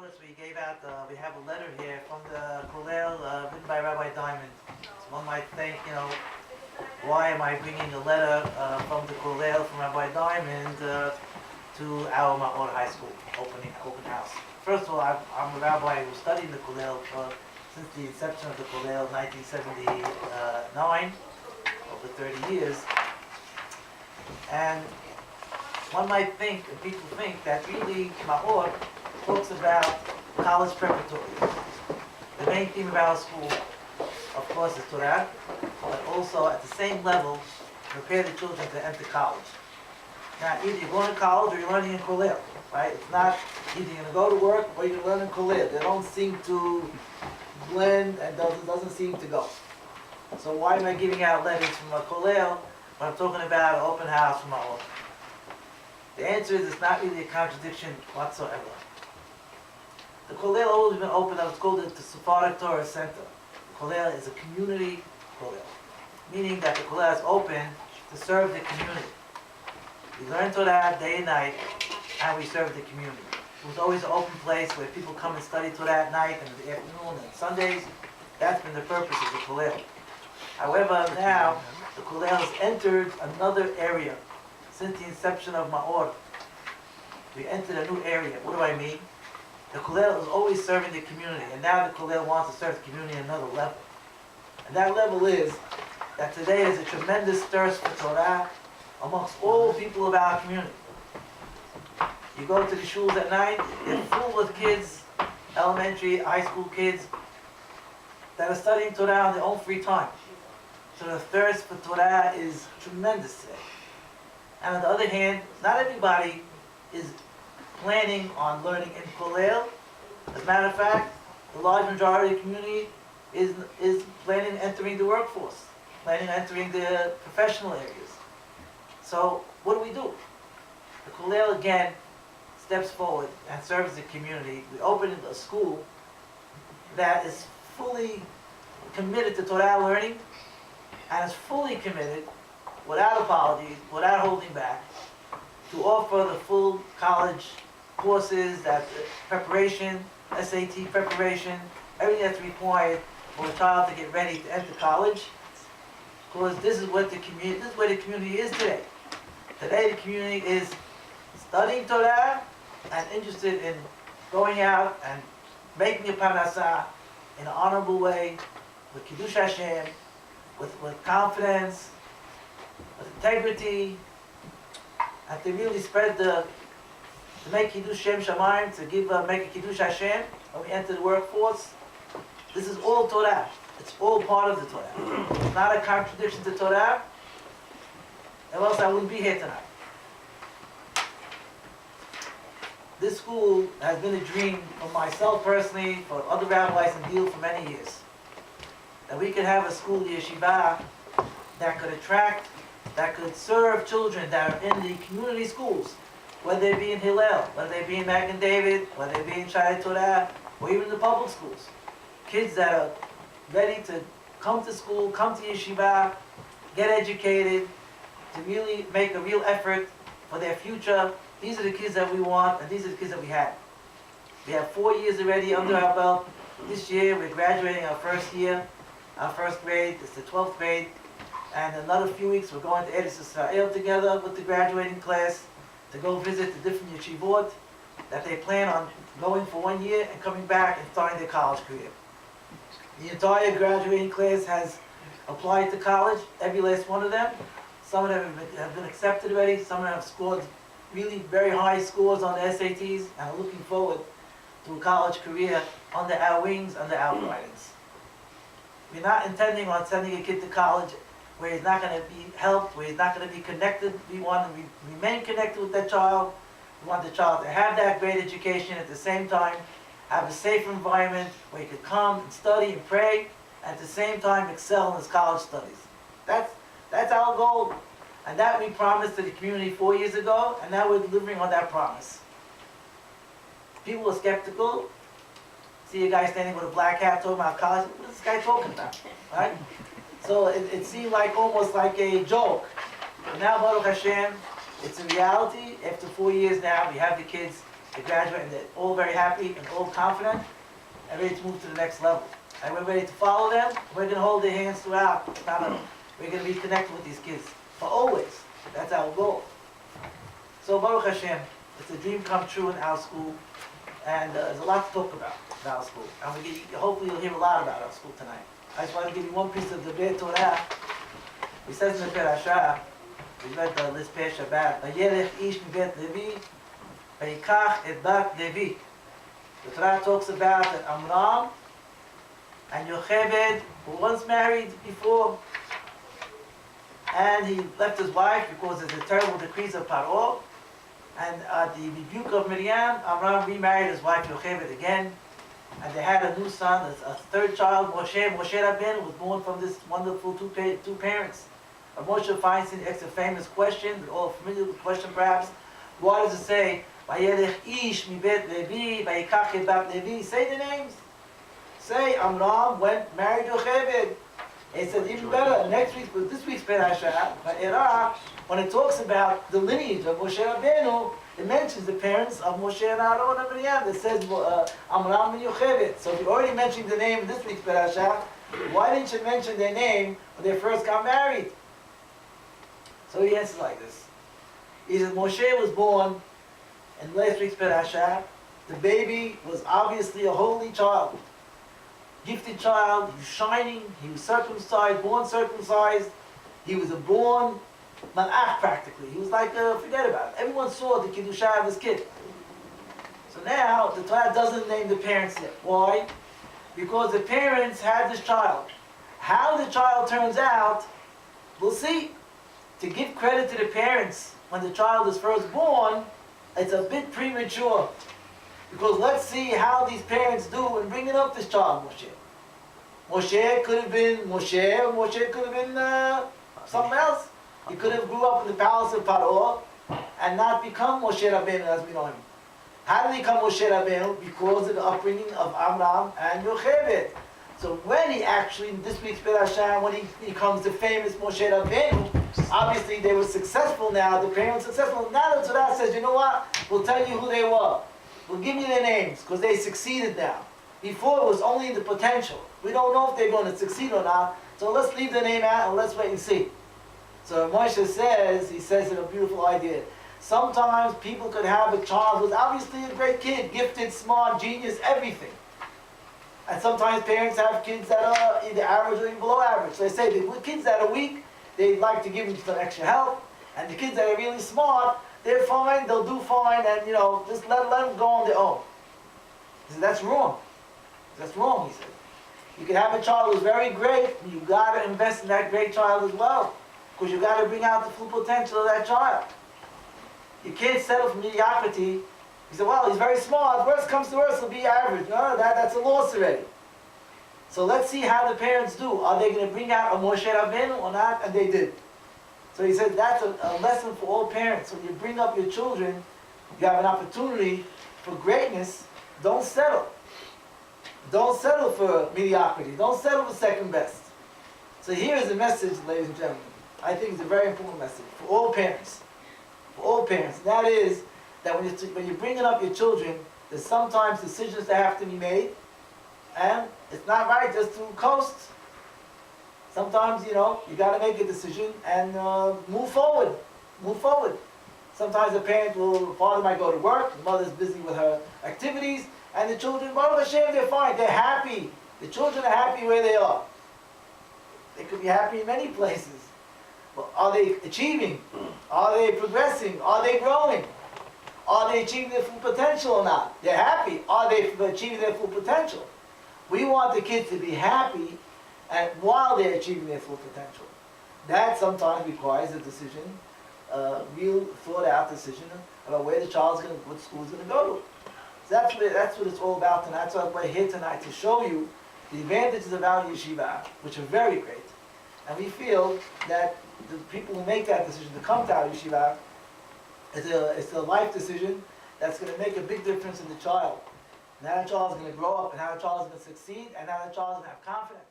notice we gave out, we have a letter here from the Kollel written by Rabbi Diamond. So one might think, why am I bringing a letter from the Kollel from Rabbi Diamond to our Maor High School open house? First of all, I'm a rabbi who studied in the Kollel since the inception of the Kollel, 1979, over 30 years. And one might think, and people think, that really Maor talks about college preparatory. The main theme of our school, of course, is Torah, but also at the same level, prepare the children to enter college. Now, either you're going to college or you're learning in Kollel, right? It's not either you're going to go to work or you're going to learn in Kollel. They don't seem to blend and doesn't seem to go. So why am I giving out letters from a Kollel when I'm talking about an open house from Maor? The answer is it's not really a contradiction whatsoever. The Kollel has always been open. It's called the Sephardic Torah Center. The Kollel is a community Kollel, meaning that the Kollel is open to serve the community. We learn Torah day and night, and we serve the community. It was always an open place where people come and study Torah at night and in the afternoon and Sundays. That's been the purpose of the Kollel. However, now the Kollel has entered another area. Since the inception of Maor, we entered a new area. What do I mean? The Kollel is always serving the community, and now the Kollel wants to serve the community at another level. And that level is that today there's a tremendous thirst for Torah amongst all people of our community. You go to the shuls at night, they're full with kids, elementary, high school kids, that are studying Torah on their own free time. So the thirst for Torah is tremendous today. And on the other hand, not everybody is planning on learning in Kollel. As a matter of fact, the large majority of the community is planning on entering the workforce, planning on entering the professional areas. So what do? The Kollel again steps forward and serves the community. We opened a school that is fully committed to Torah learning and is fully committed, without apologies, without holding back, to offer the full college courses, that preparation, SAT preparation, everything that's required for a child to get ready to enter college. Because this is where the community is today. Today the community is studying Torah and interested in going out and making a parnasah in an honorable way, with Kiddush Hashem, with confidence, with integrity, and to really spread to make Kiddush Shem Shamayim, to make a Kiddush Hashem when we enter the workforce. This is all Torah. It's all part of the Torah. It's not a contradiction to Torah, or else I wouldn't be here tonight. This school has been a dream for myself personally, for other rabbis in Deal for many years. That we could have a school, the Yeshiva, that could attract, that could serve children that are in the community schools, whether they be in Hillel, whether they be in Magen David, whether they be in Shai Torah, or even the public schools. Kids that are ready to come to school, come to Yeshiva, get educated, to really make a real effort for their future. These are the kids that we want, and these are the kids that we have. We have 4 years already under our belt. This year we're graduating our first year, our first grade. It's the 12th grade. And in another few weeks we're going to Eretz Israel together with the graduating class to go visit the different yeshivot that they plan on going for 1 year and coming back and starting their college career. The entire graduating class has applied to college, every last one of them. Some of them have been accepted already. Some of them have scored really very high scores on the SATs and are looking forward to a college career under our wings, under our guidance. We're not intending on sending a kid to college where he's not going to be helped, where he's not going to be connected. We want to remain connected with that child. We want the child to have that great education, at the same time have a safe environment where he could come and study and pray, and at the same time excel in his college studies. That's our goal. And that we promised to the community 4 years ago, and now we're delivering on that promise. People are skeptical. See a guy standing with a black hat talking about college. What is this guy talking about? Right? So it seemed like almost like a joke. But now, Baruch Hashem, it's a reality. After 4 years now, we have the kids They graduate and they're all very happy and all confident and ready to move to the next level. And we're ready to follow them. We're going to hold their hands throughout. We're going to be connected with these kids for always. That's our goal. So Baruch Hashem, it's a dream come true in our school, and there's a lot to talk about in our school. And hopefully you'll hear a lot about our school tonight. I just want to give you one piece of the Beit Torah. It says in the Perashah, we read this Pei Shabbat, Vayelech ish mibet Levi, Vayikach et bat Levi. The Torah talks about that Amram and Yocheved were once married before, and he left his wife because of the terrible decrees of Paro. And the rebuke of Miriam, Amram remarried his wife Yocheved again, and they had a new son, a third child, Moshe. Moshe Rabbeinu was born from this wonderful two parents. Moshe finds in the famous question, we're all familiar with the question perhaps. Why does it say, Vayelech ish mibet Levi, Vayikach et bat Levi? Say the names. Say Amram went married Yocheved. It said even better, this week's Perashah, Vayera, when it talks about the lineage of Moshe Rabbeinu, it mentions the parents of Moshe and Aaron and Miriam. It says Amram and Yocheved. So if you already mentioned the name in this week's Perashah, why didn't you mention their name when they first got married? So he answers like this. He says Moshe was born in last week's Perashah. The baby was obviously a holy child. Gifted child, he was shining, he was circumcised, born circumcised. He was a born malach practically. He was like, forget about it. Everyone saw the Kiddusha of this kid. So now, the Torah doesn't name the parents yet. Why? Because the parents had this child. How the child turns out, we'll see. To give credit to the parents when the child is first born, it's a bit premature. Because let's see how these parents do in bringing up this child, Moshe. Moshe could have been Moshe, or Moshe could have been something else. He could have grew up in the palace of Paro and not become Moshe Rabbeinu as we know him. How did he become Moshe Rabbeinu? Because of the upbringing of Amram and Yocheved. So when he actually, in this week's Perashah, when he becomes the famous Moshe Rabbeinu, obviously they were successful now, the parents were successful. Now the Torah says, you know what? We'll tell you who they were. We'll give you their names, because they succeeded now. Before it was only the potential. We don't know if they're going to succeed or not, so let's leave the name out and let's wait and see. So Moshe says, he says in a beautiful idea, sometimes people could have a child who's obviously a great kid, gifted, smart, genius, everything. And sometimes parents have kids that are either average or even below average. So they say the kids that are weak, they'd like to give them some extra help. And the kids that are really smart, they're fine, they'll do fine, and just let them go on their own. He said, that's wrong. That's wrong, he said. You can have a child who's very great, and you've got to invest in that great child as well. Because you've got to bring out the full potential of that child. You can't settle for mediocrity. You say, well, he's very smart. Worst comes to worst, he'll be average. No, that's a loss already. So let's see how the parents do. Are they going to bring out a Moshe Rabbeinu or not? And they did. So he said that's a lesson for all parents. When you bring up your children, you have an opportunity for greatness. Don't settle. Don't settle for mediocrity. Don't settle for second best. So here is the message, ladies and gentlemen. I think it's a very important message for all parents. For all parents. That is that when you're bringing up your children, there's sometimes decisions that have to be made, and it's not right just to coast. Sometimes, you got to make a decision and move forward. Move forward. Sometimes the father might go to work, the mother's busy with her activities, and the children, Baruch Hashem, they're fine, they're happy. The children are happy where they are. They could be happy in many places. But are they achieving? Are they progressing? Are they growing? Are they achieving their full potential or not? They're happy. Are they achieving their full potential? We want the kids to be happy and while they're achieving their full potential. That sometimes requires a decision, a real thought-out decision about where the child's going to, what school is going to go to. So that's what it's all about, and that's why we're here tonight to show you the advantages of our yeshiva, which are very great. And we feel that the people who make that decision to come to our yeshiva, it's a life decision that's going to make a big difference in the child. And how the child is going to grow up, and how the child is going to succeed, and how the child is going to have confidence.